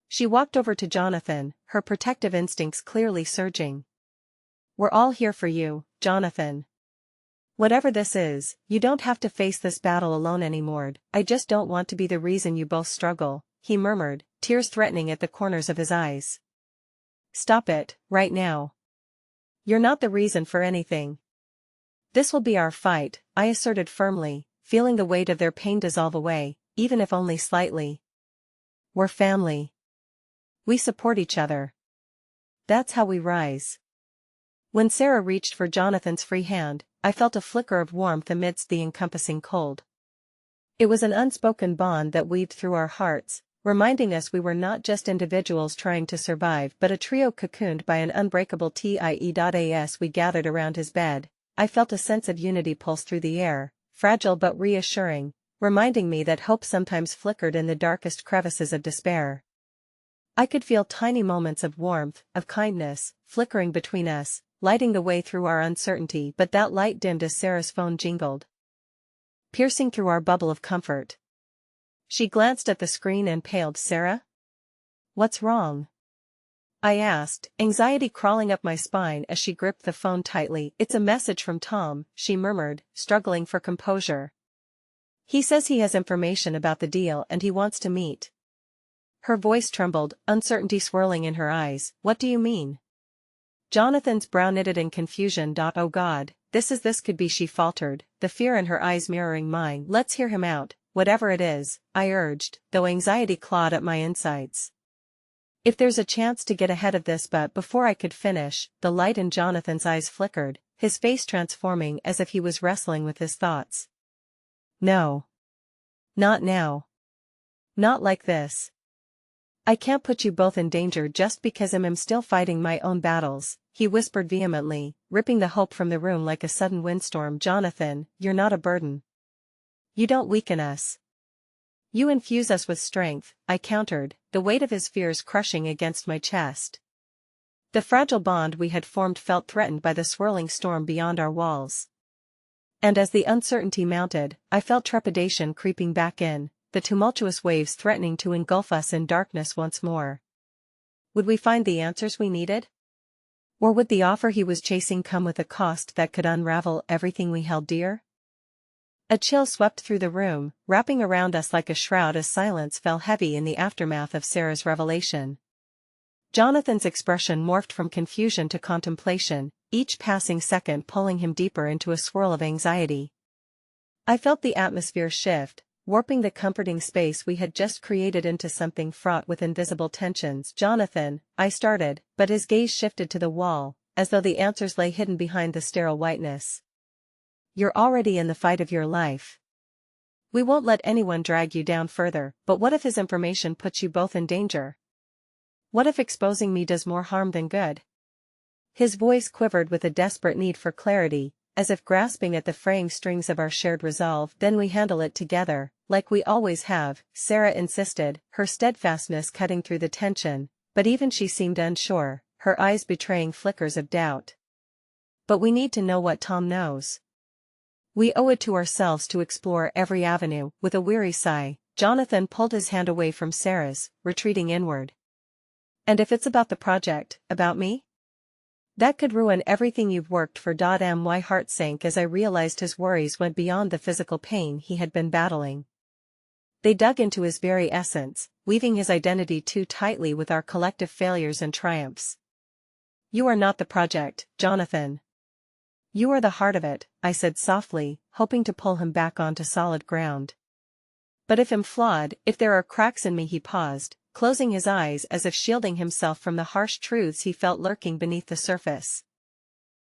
She walked over to Jonathan, her protective instincts clearly surging. We're all here for you, Jonathan. Whatever this is, you don't have to face this battle alone anymore. I just don't want to be the reason you both struggle, he murmured, tears threatening at the corners of his eyes. Stop it, right now. You're not the reason for anything. This will be our fight, I asserted firmly, feeling the weight of their pain dissolve away, even if only slightly. We're family. We support each other. That's how we rise. When Sarah reached for Jonathan's free hand, I felt a flicker of warmth amidst the encompassing cold. It was an unspoken bond that weaved through our hearts, reminding us we were not just individuals trying to survive but a trio cocooned by an unbreakable tie. As we gathered around his bed, I felt a sense of unity pulse through the air, fragile but reassuring, reminding me that hope sometimes flickered in the darkest crevices of despair. I could feel tiny moments of warmth, of kindness, flickering between us, lighting the way through our uncertainty, but that light dimmed as Sarah's phone jingled, piercing through our bubble of comfort. She glanced at the screen and paled. Sarah? What's wrong? I asked, anxiety crawling up my spine as she gripped the phone tightly. It's a message from Tom, she murmured, struggling for composure. He says he has information about the deal and he wants to meet. Her voice trembled, uncertainty swirling in her eyes. What do you mean? Jonathan's brow knitted in confusion. Oh God, this could be, she faltered, the fear in her eyes mirroring mine. Let's hear him out, whatever it is, I urged, though anxiety clawed at my insides. If there's a chance to get ahead of this. But before I could finish, the light in Jonathan's eyes flickered, his face transforming as if he was wrestling with his thoughts. No. Not now. Not like this. I can't put you both in danger just because I'm still fighting my own battles, he whispered vehemently, ripping the hope from the room like a sudden windstorm. Jonathan, you're not a burden. You don't weaken us. You infuse us with strength, I countered, the weight of his fears crushing against my chest. The fragile bond we had formed felt threatened by the swirling storm beyond our walls. And as the uncertainty mounted, I felt trepidation creeping back in, the tumultuous waves threatening to engulf us in darkness once more. Would we find the answers we needed? Or would the offer he was chasing come with a cost that could unravel everything we held dear? A chill swept through the room, wrapping around us like a shroud as silence fell heavy in the aftermath of Sarah's revelation. Jonathan's expression morphed from confusion to contemplation, each passing second pulling him deeper into a swirl of anxiety. I felt the atmosphere shift, warping the comforting space we had just created into something fraught with invisible tensions. Jonathan, I started, but his gaze shifted to the wall, as though the answers lay hidden behind the sterile whiteness. You're already in the fight of your life. We won't let anyone drag you down further, but what if his information puts you both in danger? What if exposing me does more harm than good? His voice quivered with a desperate need for clarity, as if grasping at the fraying strings of our shared resolve. Then we handle it together, like we always have, Sarah insisted, her steadfastness cutting through the tension, but even she seemed unsure, her eyes betraying flickers of doubt. But we need to know what Tom knows. We owe it to ourselves to explore every avenue. With a weary sigh, Jonathan pulled his hand away from Sarah's, retreating inward. And if it's about the project, about me? That could ruin everything you've worked for. My heart sank as I realized his worries went beyond the physical pain he had been battling. They dug into his very essence, weaving his identity too tightly with our collective failures and triumphs. You are not the project, Jonathan. You are the heart of it, I said softly, hoping to pull him back onto solid ground. But if I'm flawed, if there are cracks in me, he paused, closing his eyes as if shielding himself from the harsh truths he felt lurking beneath the surface.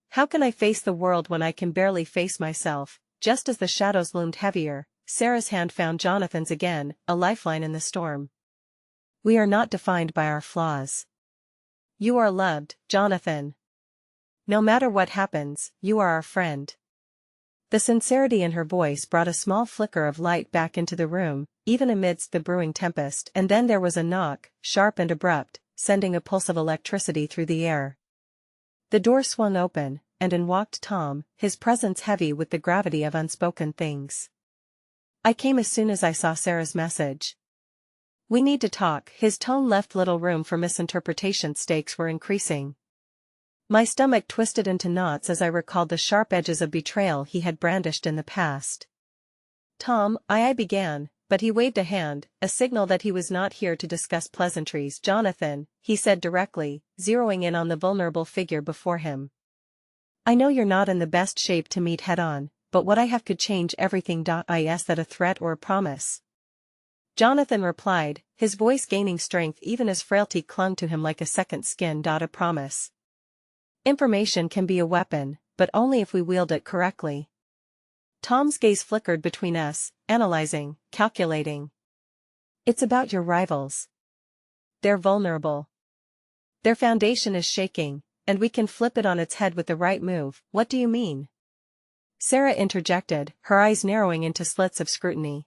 How can I face the world when I can barely face myself? Just as the shadows loomed heavier, Sarah's hand found Jonathan's again, a lifeline in the storm. We are not defined by our flaws. You are loved, Jonathan. No matter what happens, you are our friend. The sincerity in her voice brought a small flicker of light back into the room, even amidst the brewing tempest. And then there was a knock, sharp and abrupt, sending a pulse of electricity through the air. The door swung open, and in walked Tom, his presence heavy with the gravity of unspoken things. I came as soon as I saw Sarah's message. We need to talk. His tone left little room for misinterpretation. Stakes were increasing. My stomach twisted into knots as I recalled the sharp edges of betrayal he had brandished in the past. Tom, I began, but he waved a hand, a signal that he was not here to discuss pleasantries. Jonathan, he said directly, zeroing in on the vulnerable figure before him. I know you're not in the best shape to meet head-on, but what I have could change everything. Is that a threat or a promise? Jonathan replied, his voice gaining strength even as frailty clung to him like a second skin. A promise. Information can be a weapon, but only if we wield it correctly. Tom's gaze flickered between us, analyzing, calculating. It's about your rivals. They're vulnerable. Their foundation is shaking, and we can flip it on its head with the right move. What do you mean? Sarah interjected, her eyes narrowing into slits of scrutiny.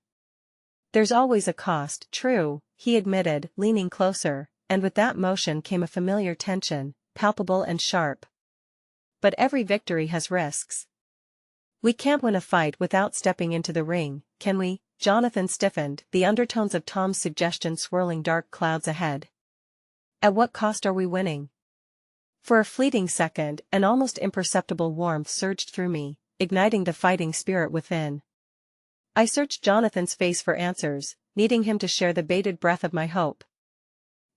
There's always a cost. True, he admitted, leaning closer, and with that motion came a familiar tension, palpable and sharp. But every victory has risks. We can't win a fight without stepping into the ring, can we? Jonathan stiffened, the undertones of Tom's suggestion swirling dark clouds ahead. At what cost are we winning? For a fleeting second, an almost imperceptible warmth surged through me, igniting the fighting spirit within. I searched Jonathan's face for answers, needing him to share the bated breath of my hope.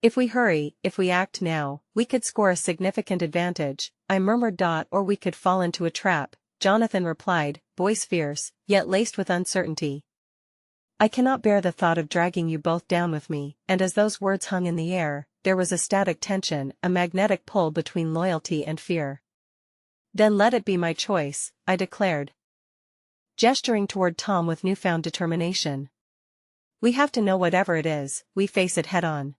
If we hurry, if we act now, we could score a significant advantage, I murmured. Or we could fall into a trap, Jonathan replied, voice fierce, yet laced with uncertainty. I cannot bear the thought of dragging you both down with me, and as those words hung in the air, there was a static tension, a magnetic pull between loyalty and fear. Then let it be my choice, I declared, gesturing toward Tom with newfound determination. We have to know whatever it is, we face it head-on.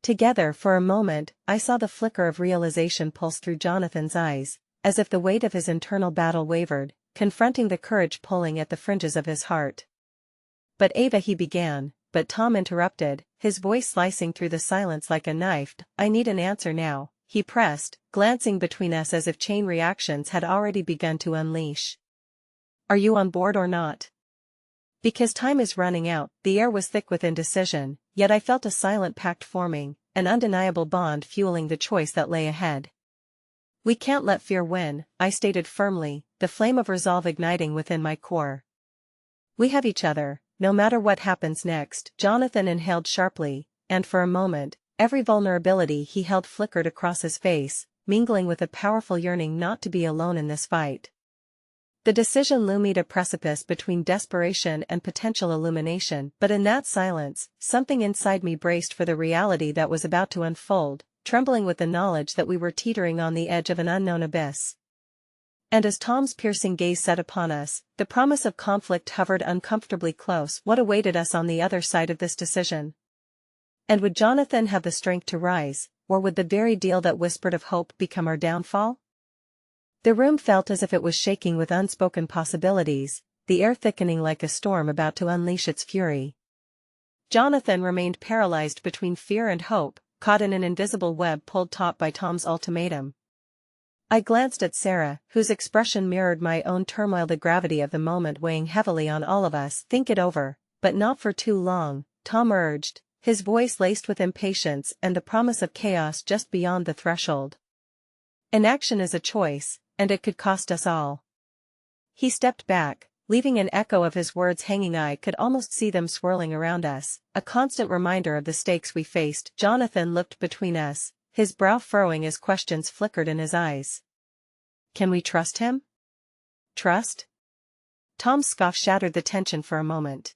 Together for a moment, I saw the flicker of realization pulse through Jonathan's eyes, as if the weight of his internal battle wavered, confronting the courage pulling at the fringes of his heart. But Ava, he began, but Tom interrupted, his voice slicing through the silence like a knife. I need an answer now, he pressed, glancing between us as if chain reactions had already begun to unleash. Are you on board or not? Because time is running out. The air was thick with indecision, yet I felt a silent pact forming, an undeniable bond fueling the choice that lay ahead. We can't let fear win, I stated firmly, the flame of resolve igniting within my core. We have each other, no matter what happens next. Jonathan inhaled sharply, and for a moment, every vulnerability he held flickered across his face, mingling with a powerful yearning not to be alone in this fight. The decision loomed a precipice between desperation and potential illumination, but in that silence, something inside me braced for the reality that was about to unfold, trembling with the knowledge that we were teetering on the edge of an unknown abyss. And as Tom's piercing gaze set upon us, the promise of conflict hovered uncomfortably close. What awaited us on the other side of this decision? And would Jonathan have the strength to rise, or would the very deal that whispered of hope become our downfall? The room felt as if it was shaking with unspoken possibilities, the air thickening like a storm about to unleash its fury. Jonathan remained paralyzed between fear and hope, caught in an invisible web pulled taut by Tom's ultimatum. I glanced at Sarah, whose expression mirrored my own turmoil, the gravity of the moment weighing heavily on all of us. Think it over, but not for too long, Tom urged, his voice laced with impatience and the promise of chaos just beyond the threshold. Inaction is a choice, and it could cost us all. He stepped back, leaving an echo of his words hanging. I could almost see them swirling around us, a constant reminder of the stakes we faced. Jonathan looked between us, his brow furrowing as questions flickered in his eyes. Can we trust him? Trust? Tom's scoff shattered the tension for a moment.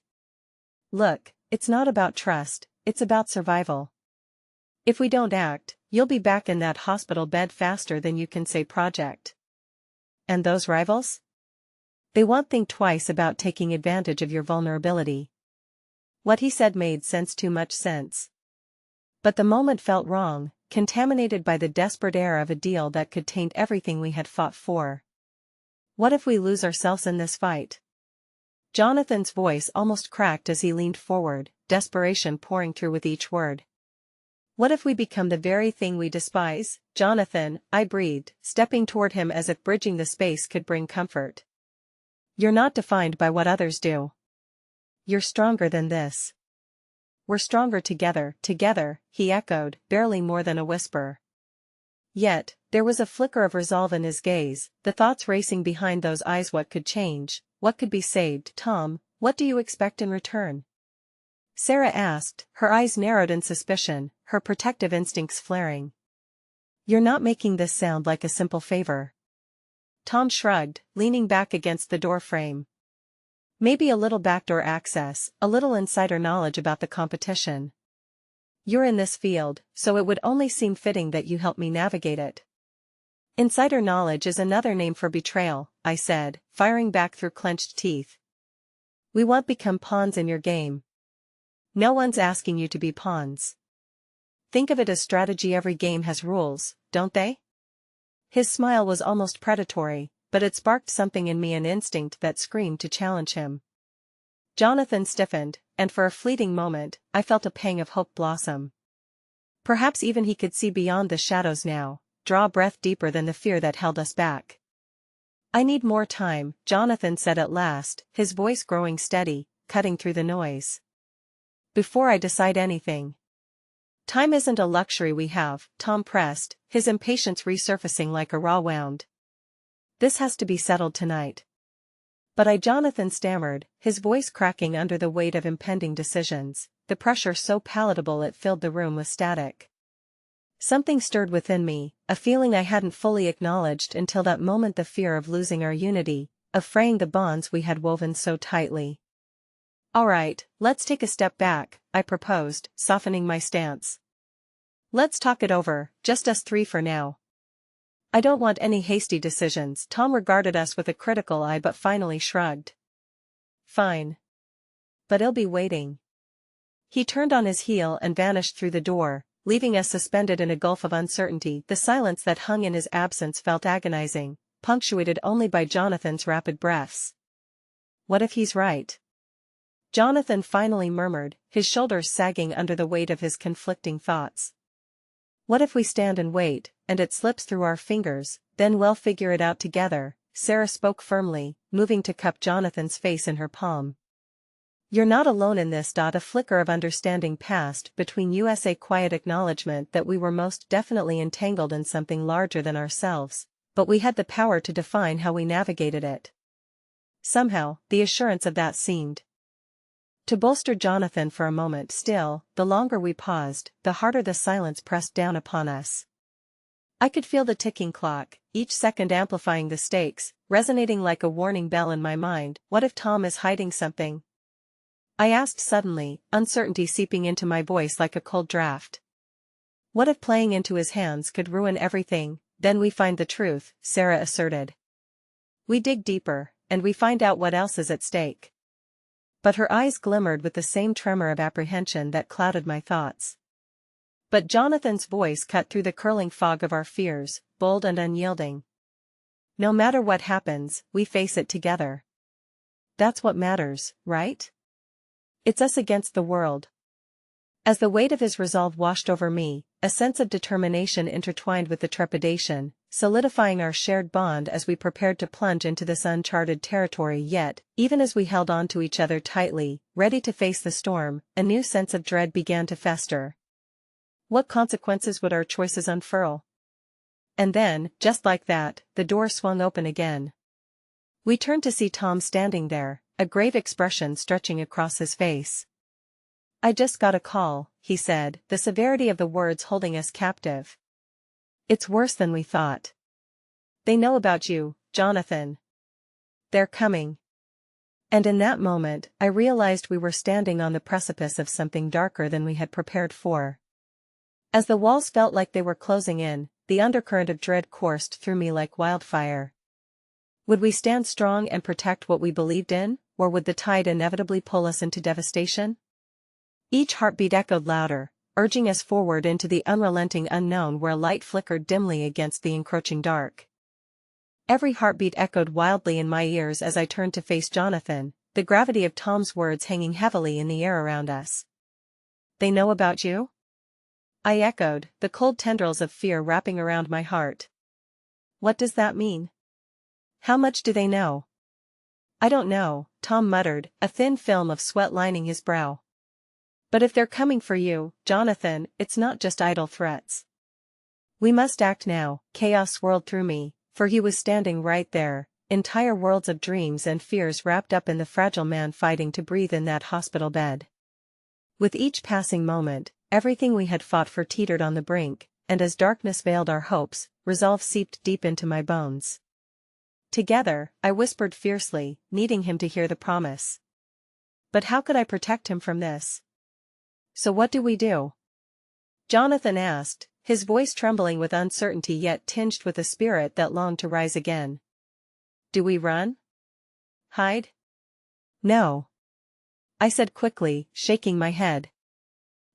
Look, it's not about trust, it's about survival. If we don't act, you'll be back in that hospital bed faster than you can say project. And those rivals? They won't think twice about taking advantage of your vulnerability. What he said made sense, too much sense. But the moment felt wrong, contaminated by the desperate air of a deal that could taint everything we had fought for. What if we lose ourselves in this fight? Jonathan's voice almost cracked as he leaned forward, desperation pouring through with each word. What if we become the very thing we despise? Jonathan, I breathed, stepping toward him as if bridging the space could bring comfort. You're not defined by what others do. You're stronger than this. We're stronger together, he echoed, barely more than a whisper. Yet, there was a flicker of resolve in his gaze, the thoughts racing behind those eyes. What could change? What could be saved? Tom, what do you expect in return? Sarah asked, her eyes narrowed in suspicion, her protective instincts flaring. You're not making this sound like a simple favor. Tom shrugged, leaning back against the doorframe. Maybe a little backdoor access, a little insider knowledge about the competition. You're in this field, so it would only seem fitting that you help me navigate it. Insider knowledge is another name for betrayal, I said, firing back through clenched teeth. We won't become pawns in your game. No one's asking you to be pawns. Think of it as strategy. Every game has rules, don't they? His smile was almost predatory, but it sparked something in me, an instinct that screamed to challenge him. Jonathan stiffened, and for a fleeting moment, I felt a pang of hope blossom. Perhaps even he could see beyond the shadows now, draw breath deeper than the fear that held us back. I need more time, Jonathan said at last, his voice growing steady, cutting through the noise. Before I decide anything. Time isn't a luxury we have, Tom pressed, his impatience resurfacing like a raw wound. This has to be settled tonight. But Jonathan stammered, his voice cracking under the weight of impending decisions, the pressure so palatable it filled the room with static. Something stirred within me, a feeling I hadn't fully acknowledged until that moment, the fear of losing our unity, of fraying the bonds we had woven so tightly. All right, let's take a step back, I proposed, softening my stance. Let's talk it over, just us three for now. I don't want any hasty decisions. Tom regarded us with a critical eye but finally shrugged. Fine. But I'll be waiting. He turned on his heel and vanished through the door, leaving us suspended in a gulf of uncertainty. The silence that hung in his absence felt agonizing, punctuated only by Jonathan's rapid breaths. What if he's right? Jonathan finally murmured, his shoulders sagging under the weight of his conflicting thoughts. What if we stand and wait, and it slips through our fingers, then we'll figure it out together, Sarah spoke firmly, moving to cup Jonathan's face in her palm. You're not alone in this. A flicker of understanding passed between us, a quiet acknowledgement that we were most definitely entangled in something larger than ourselves, but we had the power to define how we navigated it. Somehow, the assurance of that seemed to bolster Jonathan for a moment. Still, the longer we paused, the harder the silence pressed down upon us. I could feel the ticking clock, each second amplifying the stakes, resonating like a warning bell in my mind. What if Tom is hiding something? I asked suddenly, uncertainty seeping into my voice like a cold draft. What if playing into his hands could ruin everything? Then we find the truth, Sarah asserted. We dig deeper, and we find out what else is at stake. But her eyes glimmered with the same tremor of apprehension that clouded my thoughts. But Jonathan's voice cut through the curling fog of our fears, bold and unyielding. No matter what happens, we face it together. That's what matters, right? It's us against the world. As the weight of his resolve washed over me, a sense of determination intertwined with the trepidation, solidifying our shared bond as we prepared to plunge into this uncharted territory. Yet, even as we held on to each other tightly, ready to face the storm, a new sense of dread began to fester. What consequences would our choices unfurl? And then, just like that, the door swung open again. We turned to see Tom standing there, a grave expression stretching across his face. "I just got a call," he said, the severity of the words holding us captive. "It's worse than we thought. They know about you, Jonathan. They're coming." And in that moment, I realized we were standing on the precipice of something darker than we had prepared for. As the walls felt like they were closing in, the undercurrent of dread coursed through me like wildfire. Would we stand strong and protect what we believed in, or would the tide inevitably pull us into devastation? Each heartbeat echoed louder, urging us forward into the unrelenting unknown where light flickered dimly against the encroaching dark. Every heartbeat echoed wildly in my ears as I turned to face Jonathan, the gravity of Tom's words hanging heavily in the air around us. "They know about you?" I echoed, the cold tendrils of fear wrapping around my heart. "What does that mean? How much do they know?" "I don't know," Tom muttered, a thin film of sweat lining his brow. "But if they're coming for you, Jonathan, it's not just idle threats. We must act now." Chaos swirled through me, for he was standing right there, entire worlds of dreams and fears wrapped up in the fragile man fighting to breathe in that hospital bed. With each passing moment, everything we had fought for teetered on the brink, and as darkness veiled our hopes, resolve seeped deep into my bones. "Together," I whispered fiercely, needing him to hear the promise. But how could I protect him from this? "So what do we do?" Jonathan asked, his voice trembling with uncertainty yet tinged with a spirit that longed to rise again. "Do we run? Hide?" "No," I said quickly, shaking my head.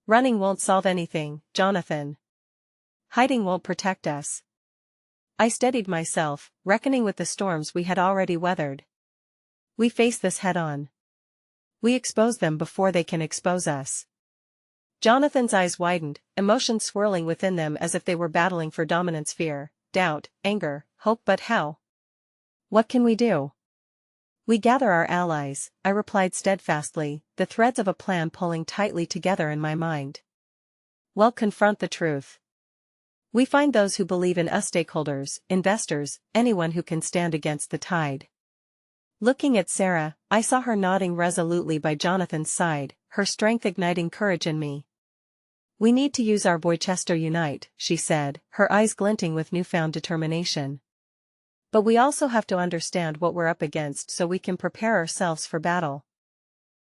"Running won't solve anything, Jonathan. Hiding won't protect us." I steadied myself, reckoning with the storms we had already weathered. "We face this head-on. We expose them before they can expose us." Jonathan's eyes widened, emotions swirling within them as if they were battling for dominance: fear, doubt, anger, hope. "But how? What can we do?" "We gather our allies," I replied steadfastly, the threads of a plan pulling tightly together in my mind. "Well, confront the truth. We find those who believe in us: stakeholders, investors, anyone who can stand against the tide." Looking at Sarah, I saw her nodding resolutely by Jonathan's side, her strength igniting courage in me. "We need to use our Voichester Unite," she said, her eyes glinting with newfound determination. "But we also have to understand what we're up against so we can prepare ourselves for battle."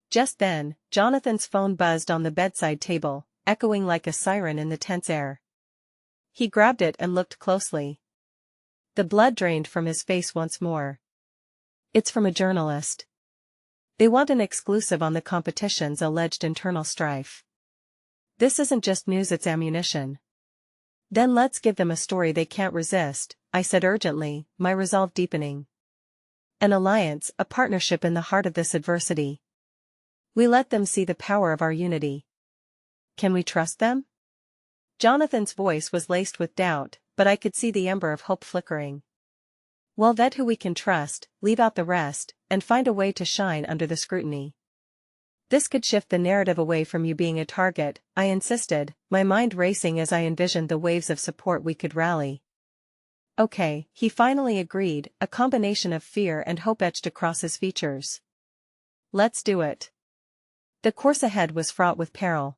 Just then, Jonathan's phone buzzed on the bedside table, echoing like a siren in the tense air. He grabbed it and looked closely. The blood drained from his face once more. "It's from a journalist. They want an exclusive on the competition's alleged internal strife. This isn't just news, it's ammunition." "Then let's give them a story they can't resist," I said urgently, my resolve deepening. "An alliance, a partnership in the heart of this adversity. We let them see the power of our unity." "Can we trust them?" Jonathan's voice was laced with doubt, but I could see the ember of hope flickering. "Well, vet who we can trust, leave out the rest, and find a way to shine under the scrutiny. This could shift the narrative away from you being a target," I insisted, my mind racing as I envisioned the waves of support we could rally. "Okay," he finally agreed, a combination of fear and hope etched across his features. "Let's do it." The course ahead was fraught with peril.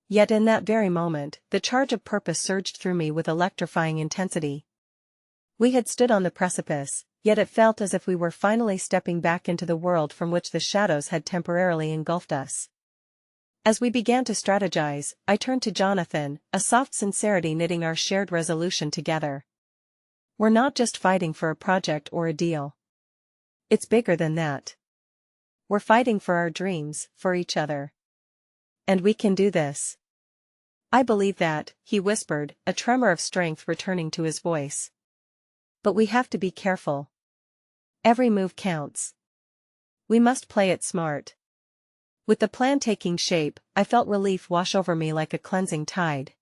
Yet in that very moment, the charge of purpose surged through me with electrifying intensity. We had stood on the precipice, yet it felt as if we were finally stepping back into the world from which the shadows had temporarily engulfed us. As we began to strategize, I turned to Jonathan, a soft sincerity knitting our shared resolution together. "We're not just fighting for a project or a deal. It's bigger than that. We're fighting for our dreams, for each other. And we can do this." "I believe that," he whispered, a tremor of strength returning to his voice. "But we have to be careful. Every move counts. We must play it smart." With the plan taking shape, I felt relief wash over me like a cleansing tide.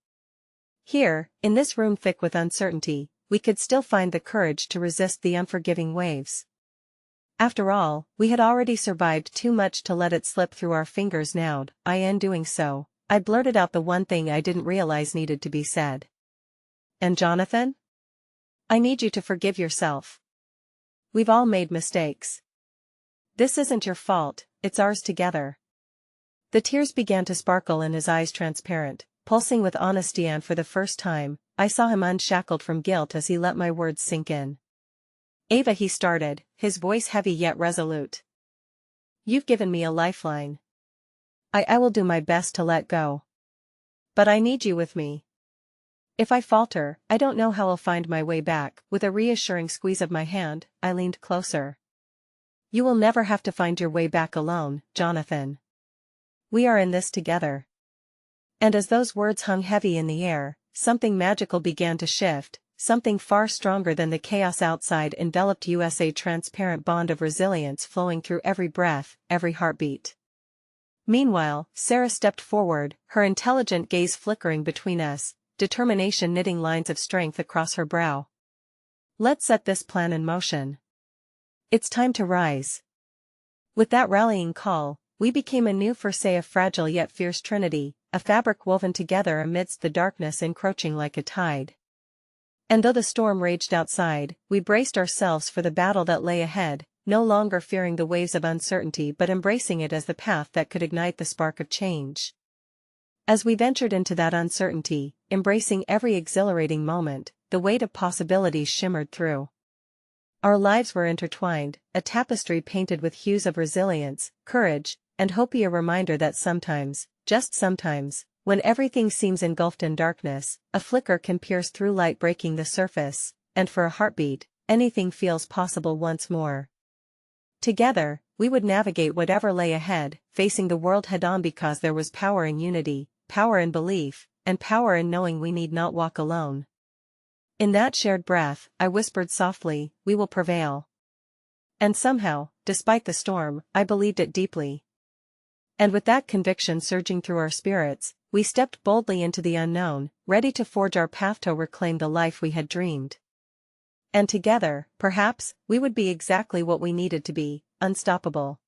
Here, in this room thick with uncertainty, we could still find the courage to resist the unforgiving waves. After all, we had already survived too much to let it slip through our fingers now. In doing so, I blurted out the one thing I didn't realize needed to be said. "And Jonathan?" I need you to forgive yourself. We've all made mistakes. This isn't your fault, it's ours together. The tears began to sparkle in his eyes, transparent, pulsing with honesty, and for the first time, I saw him unshackled from guilt as he let my words sink in. Ava, he started, his voice heavy yet resolute. You've given me a lifeline. I will do my best to let go. But I need you with me. If I falter, I don't know how I'll find my way back. With a reassuring squeeze of my hand, I leaned closer. You will never have to find your way back alone, Jonathan. We are in this together. And as those words hung heavy in the air, something magical began to shift, something far stronger than the chaos outside enveloped us, a transparent bond of resilience flowing through every breath, every heartbeat. Meanwhile, Sarah stepped forward, her intelligent gaze flickering between us, determination knitting lines of strength across her brow. Let's set this plan in motion. It's time to rise. With that rallying call, we became a new a fragile yet fierce trinity, a fabric woven together amidst the darkness encroaching like a tide. And though the storm raged outside, we braced ourselves for the battle that lay ahead, no longer fearing the waves of uncertainty but embracing it as the path that could ignite the spark of change. As we ventured into that uncertainty, embracing every exhilarating moment, the weight of possibilities shimmered through. Our lives were intertwined, a tapestry painted with hues of resilience, courage, and hope, a reminder that sometimes, just sometimes, when everything seems engulfed in darkness, a flicker can pierce through light, breaking the surface, and for a heartbeat, anything feels possible once more. Together, we would navigate whatever lay ahead, facing the world head-on, because there was power in unity, power in belief, and power in knowing we need not walk alone. In that shared breath, I whispered softly, we will prevail. And somehow, despite the storm, I believed it deeply. And with that conviction surging through our spirits, we stepped boldly into the unknown, ready to forge our path to reclaim the life we had dreamed. And together, perhaps, we would be exactly what we needed to be, unstoppable.